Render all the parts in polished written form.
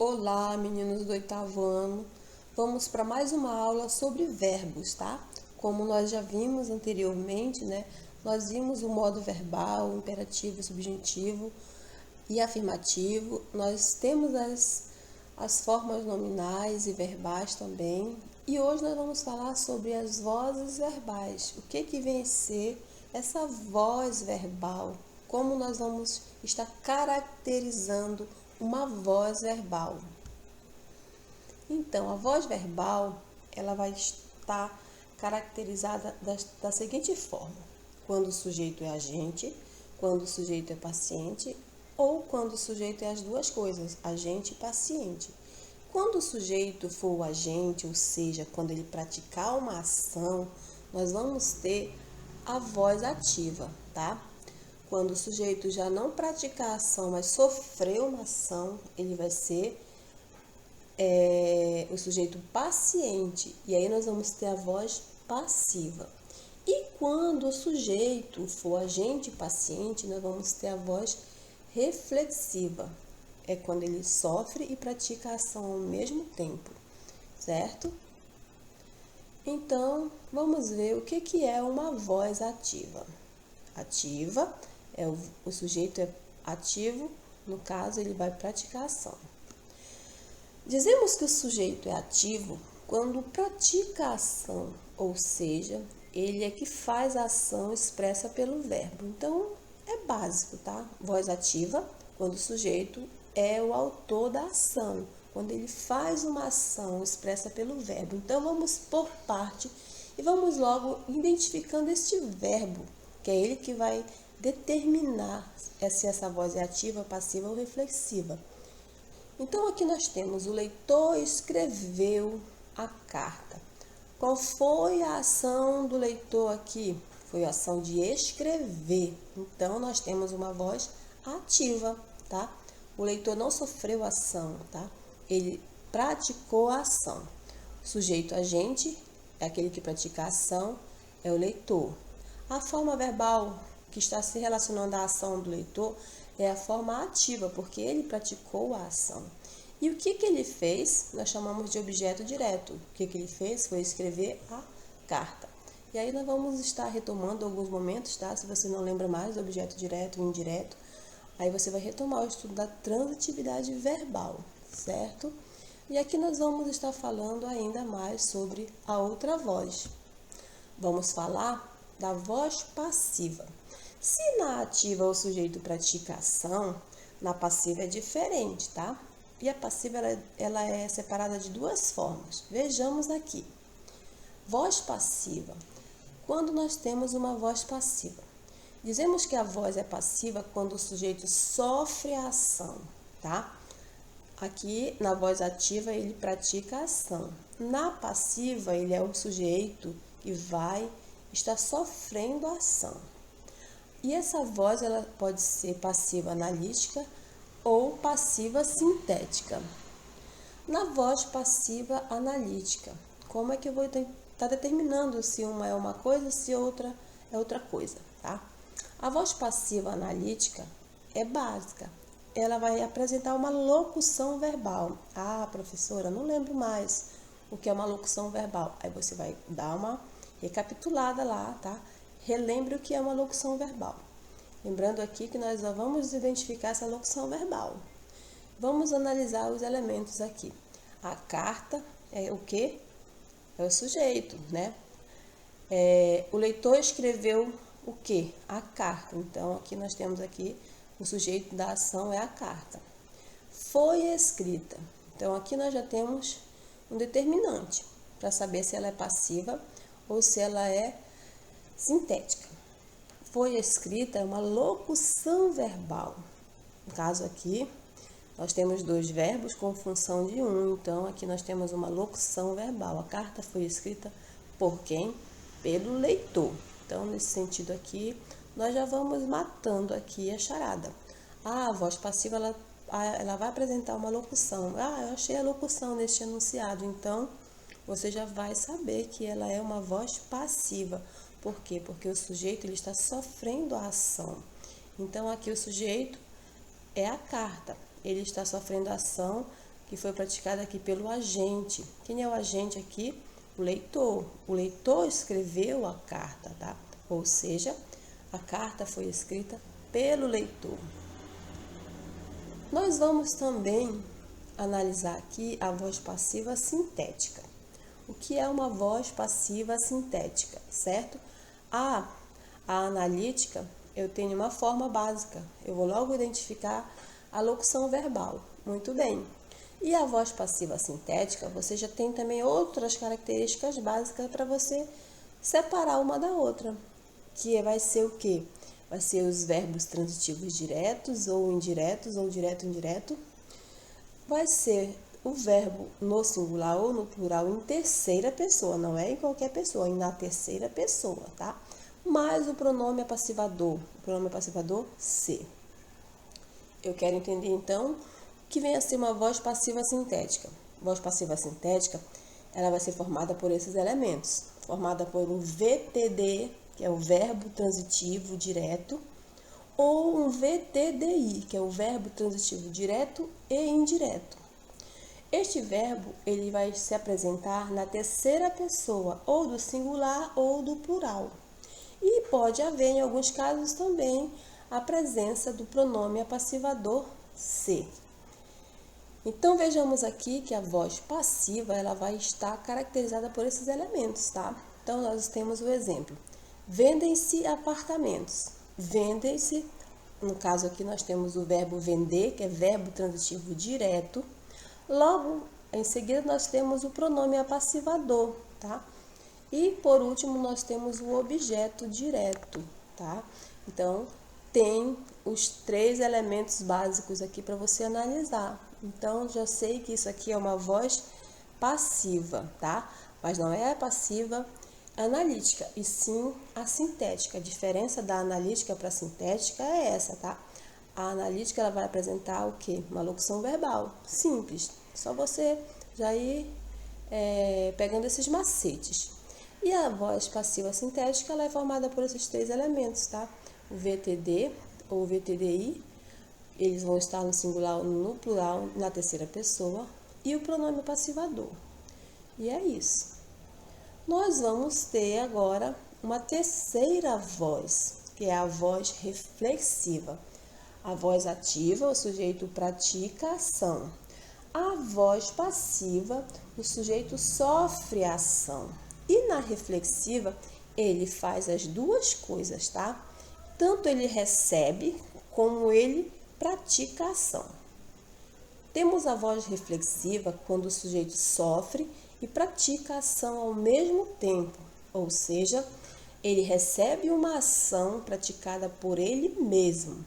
Olá, meninos do oitavo ano. Vamos para mais uma aula sobre verbos, tá? Como nós já vimos anteriormente, né? Nós vimos o modo verbal, o imperativo, o subjuntivo e afirmativo. Nós temos as formas nominais e verbais também. E hoje nós vamos falar sobre as vozes verbais. O que vem a ser essa voz verbal? Como nós vamos estar caracterizando uma voz verbal. Então, a voz verbal, ela vai estar caracterizada da seguinte forma: quando o sujeito é agente, quando o sujeito é paciente, ou quando o sujeito é as duas coisas, agente e paciente. Quando o sujeito for o agente, ou seja, quando ele praticar uma ação, nós vamos ter a voz ativa, tá? Quando o sujeito já não praticar a ação, mas sofreu uma ação, ele vai ser o sujeito paciente. E aí nós vamos ter a voz passiva. E quando o sujeito for agente paciente, nós vamos ter a voz reflexiva. É quando ele sofre e pratica a ação ao mesmo tempo, certo? Então, vamos ver o que é uma voz ativa. Ativa o sujeito é ativo, no caso ele vai praticar a ação. Dizemos que o sujeito é ativo quando pratica a ação, ou seja, ele é que faz a ação expressa pelo verbo. Então, é básico, tá? Voz ativa, quando o sujeito é o autor da ação, quando ele faz uma ação expressa pelo verbo. Então, vamos por parte e vamos logo identificando este verbo, que é ele que vai determinar se essa voz é ativa, passiva ou reflexiva. Então, aqui nós temos: o leitor escreveu a carta. Qual foi a ação do leitor aqui? Foi a ação de escrever. Então, nós temos uma voz ativa, tá? O leitor não sofreu ação, tá? Ele praticou a ação. O sujeito agente é aquele que pratica a ação, é o leitor. A forma verbal que está se relacionando à ação do leitor é a forma ativa, porque ele praticou a ação. E o que ele fez? Nós chamamos de objeto direto. O que ele fez foi escrever a carta. E aí nós vamos estar retomando alguns momentos, tá? Se você não lembra mais do objeto direto e indireto, aí você vai retomar o estudo da transitividade verbal, certo? E aqui nós vamos estar falando ainda mais sobre a outra voz. Vamos falar da voz passiva. Se na ativa o sujeito pratica ação, na passiva é diferente, tá? E a passiva ela é separada de duas formas. Vejamos aqui. Voz passiva. Quando nós temos uma voz passiva, dizemos que a voz é passiva quando o sujeito sofre a ação, tá? Aqui na voz ativa ele pratica a ação. Na passiva ele é o sujeito que vai estar sofrendo a ação. E essa voz ela pode ser passiva analítica ou passiva sintética. Na voz passiva analítica, como é que eu vou estar determinando se uma é uma coisa, se outra é outra coisa, tá? A voz passiva analítica é básica. Ela vai apresentar uma locução verbal. Ah, professora, não lembro mais o que é uma locução verbal. Aí você vai dar uma recapitulada lá, tá? Relembre o que é uma locução verbal. Lembrando aqui que nós já vamos identificar essa locução verbal. Vamos analisar os elementos aqui. A carta é o quê? É o sujeito, né? O leitor escreveu o quê? A carta. Então, aqui nós temos aqui o sujeito da ação é a carta. Foi escrita. Então, aqui nós já temos um determinante para saber se ela é passiva ou se ela é sintética. Foi escrita é uma locução verbal. No caso aqui, nós temos dois verbos com função de um. Então, aqui nós temos uma locução verbal. A carta foi escrita por quem? Pelo leitor. Então, nesse sentido aqui, nós já vamos matando aqui a charada. A voz passiva, ela vai apresentar uma locução. Eu achei a locução neste enunciado. Então, você já vai saber que ela é uma voz passiva. Por quê? Porque o sujeito ele está sofrendo a ação. Então, aqui o sujeito é a carta. Ele está sofrendo a ação que foi praticada aqui pelo agente. Quem é o agente aqui? O leitor. O leitor escreveu a carta, tá? Ou seja, a carta foi escrita pelo leitor. Nós vamos também analisar aqui a voz passiva sintética. O que é uma voz passiva sintética, certo? A analítica, eu tenho uma forma básica. Eu vou logo identificar a locução verbal. Muito bem. E a voz passiva sintética, você já tem também outras características básicas para você separar uma da outra. Que vai ser o quê? Vai ser os verbos transitivos diretos ou indiretos, ou direto e indireto. Vai ser o verbo no singular ou no plural em terceira pessoa, não é em qualquer pessoa, é na terceira pessoa, tá? Mais o pronome apassivador, se. Eu quero entender, então, o que vem a ser uma voz passiva sintética. Voz passiva sintética, ela vai ser formada por esses elementos. Formada por um VTD, que é o verbo transitivo direto, ou um VTDI, que é o verbo transitivo direto e indireto. Este verbo, ele vai se apresentar na terceira pessoa, ou do singular ou do plural. E pode haver, em alguns casos também, a presença do pronome apassivador se. Então, vejamos aqui que a voz passiva, ela vai estar caracterizada por esses elementos, tá? Então, nós temos o exemplo. Vendem-se apartamentos. Vendem-se, no caso aqui nós temos o verbo vender, que é verbo transitivo direto. Logo, em seguida, nós temos o pronome apassivador, tá? E, por último, nós temos o objeto direto, tá? Então, tem os 3 elementos básicos aqui para você analisar. Então, já sei que isso aqui é uma voz passiva, tá? Mas não é a passiva analítica, e sim a sintética. A diferença da analítica para a sintética é essa, tá? A analítica, ela vai apresentar o quê? Uma locução verbal, simples. Só você já ir pegando esses macetes. E a voz passiva sintética, ela é formada por esses 3 elementos, tá? O VTD ou VTDI, eles vão estar no singular ou no plural, na terceira pessoa, e o pronome passivador. E é isso. Nós vamos ter agora uma terceira voz, que é a voz reflexiva. A voz ativa, o sujeito pratica a ação. A voz passiva, o sujeito sofre a ação. E na reflexiva, ele faz as duas coisas, tá? Tanto ele recebe, como ele pratica a ação. Temos a voz reflexiva quando o sujeito sofre e pratica a ação ao mesmo tempo, ou seja, ele recebe uma ação praticada por ele mesmo.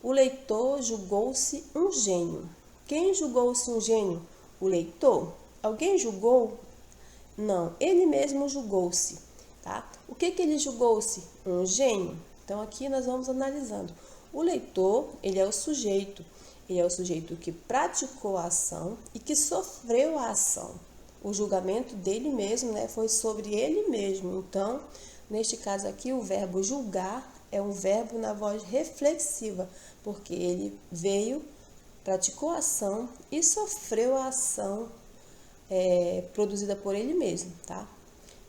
O leitor julgou-se um gênio. Quem julgou-se um gênio? O leitor. Alguém julgou? Não, ele mesmo julgou-se, tá? O que ele julgou-se? Um gênio. Então, aqui nós vamos analisando. O leitor, ele é o sujeito. Ele é o sujeito que praticou a ação e que sofreu a ação. O julgamento dele mesmo, né, foi sobre ele mesmo. Então, neste caso aqui, o verbo julgar é um verbo na voz reflexiva, porque ele veio, praticou a ação e sofreu a ação produzida por ele mesmo, tá?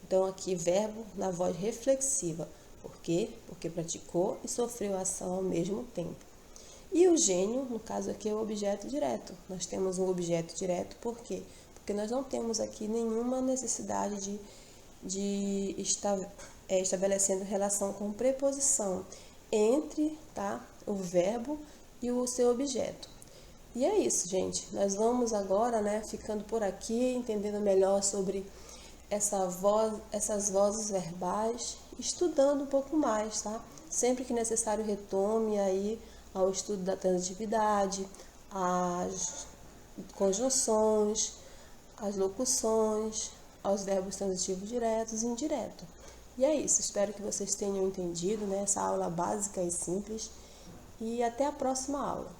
Então, aqui, verbo na voz reflexiva. Por quê? Porque praticou e sofreu a ação ao mesmo tempo. E o gênio, no caso aqui, é o objeto direto. Nós temos um objeto direto, por quê? Porque nós não temos aqui nenhuma necessidade de estar estabelecendo relação com preposição entre, tá, o verbo e o seu objeto. E é isso, gente. Nós vamos agora, né, ficando por aqui, entendendo melhor sobre essas vozes verbais, estudando um pouco mais, tá? Sempre que necessário, retome aí ao estudo da transitividade, as conjunções, as locuções, aos verbos transitivos diretos e indiretos. E é isso, espero que vocês tenham entendido, né, essa aula básica e simples. E até a próxima aula.